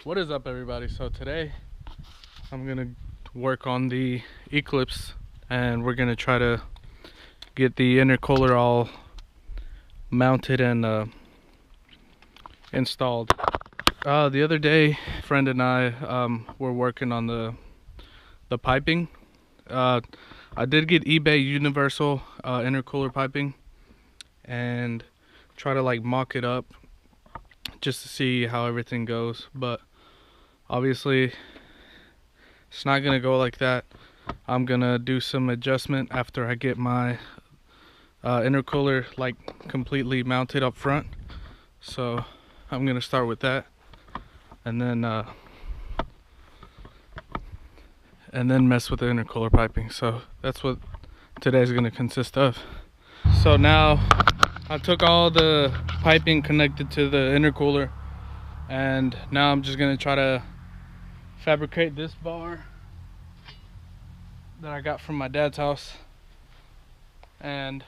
What is up, everybody? So today I'm gonna work on the Eclipse and we're gonna try to get the intercooler all mounted and installed. The other day, a friend and I were working on the piping. I did get eBay universal intercooler piping and try to like mock it up just to see how everything goes, but obviously it's not gonna go like that. I'm gonna do some adjustment after I get my intercooler like completely mounted up front. So I'm gonna start with that and then mess with the intercooler piping. So that's what today's gonna consist of. So now I took all the piping connected to the intercooler, and now I'm just gonna try to fabricate this bar that I got from my dad's house and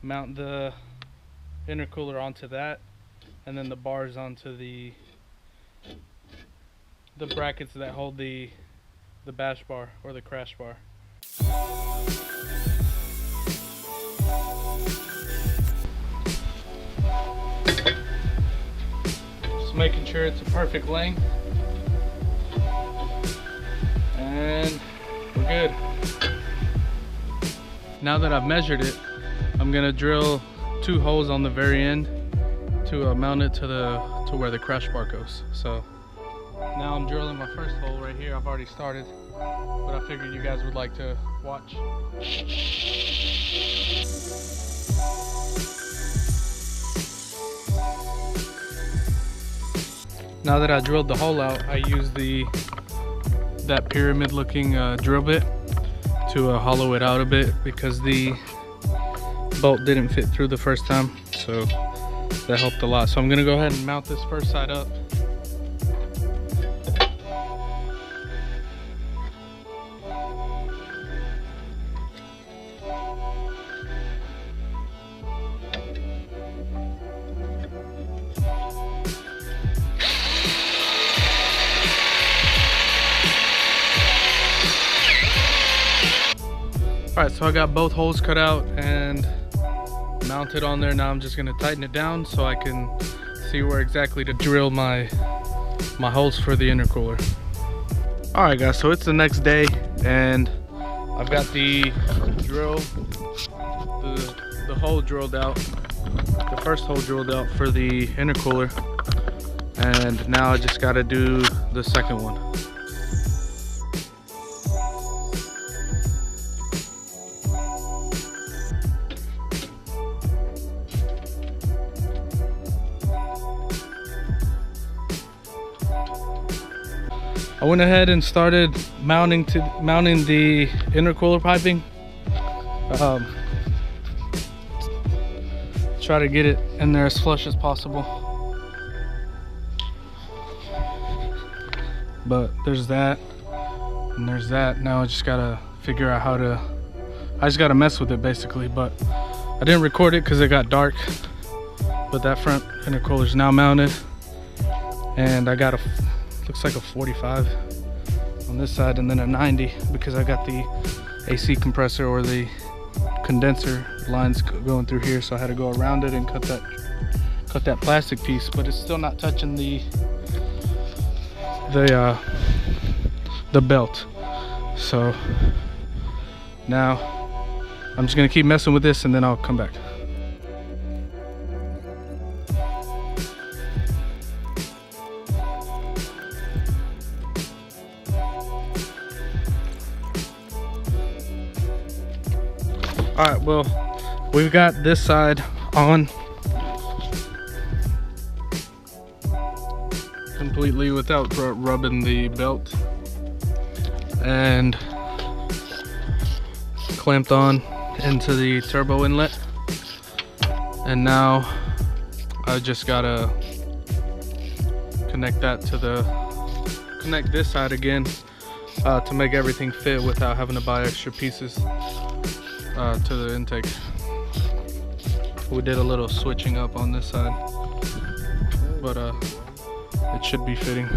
mount the intercooler onto that, and then the bars onto the brackets that hold the bash bar or the crash bar. Just making sure it's a perfect length, and we're good. Now that I've measured it, I'm gonna drill 2 holes on the very end to mount it to where the crash bar goes. So now I'm drilling my first hole right here. I've already started, but I figured you guys would like to watch. Now that I drilled the hole out, I used that pyramid looking drill bit to hollow it out a bit because the bolt didn't fit through the first time, so that helped a lot. So I'm gonna go ahead and mount this first side up. Alright, so I got both holes cut out and mounted on there. Now I'm just gonna tighten it down so I can see where exactly to drill my holes for the intercooler. Alright guys, so it's the next day and I've got the hole drilled out, the first hole drilled out for the intercooler, and now I just gotta do the second one. I went ahead and started mounting the intercooler piping. Try to get it in there as flush as possible. But there's that, and there's that. Now I just gotta figure out how to. I just gotta mess with it basically. But I didn't record it because it got dark. But that front intercooler is now mounted, and I got looks like a 45 on this side and then a 90 because I got the AC compressor or the condenser lines going through here, so I had to go around it and cut that plastic piece, but it's still not touching the belt. So now I'm just gonna keep messing with this and then I'll come back. Alright, well, we've got this side on completely without rubbing the belt and clamped on into the turbo inlet, and now I just gotta connect this side again to make everything fit without having to buy extra pieces to the intake. We did a little switching up on this side. but it should be fitting.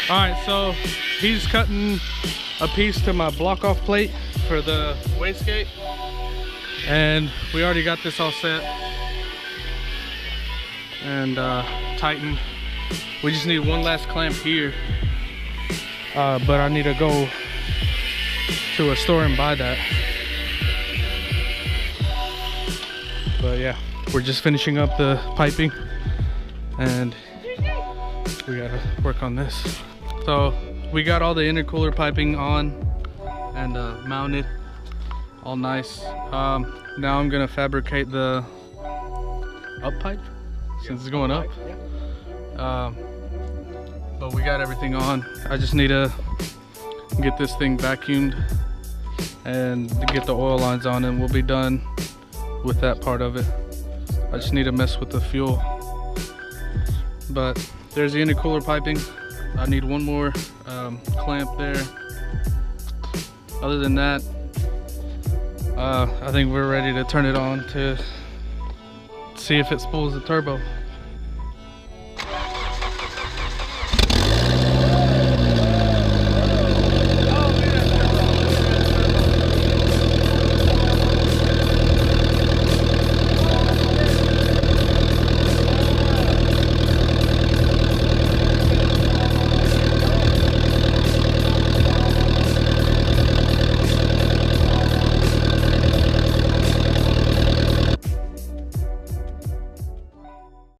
All right, so he's cutting a piece to my block off plate for the wastegate, and we already got this all set and tightened. We just need one last clamp here, but I need to go to a store and buy that. But yeah, we're just finishing up the piping and we gotta work on this. So we got all the intercooler piping on and mounted, all nice. Now I'm gonna fabricate the up pipe since it's going up. But we got everything on. I just need to get this thing vacuumed and get the oil lines on, and we'll be done with that part of it. I just need to mess with the fuel. But there's the intercooler piping. I need one more clamp there. Other than that, I think we're ready to turn it on to see if it spools the turbo.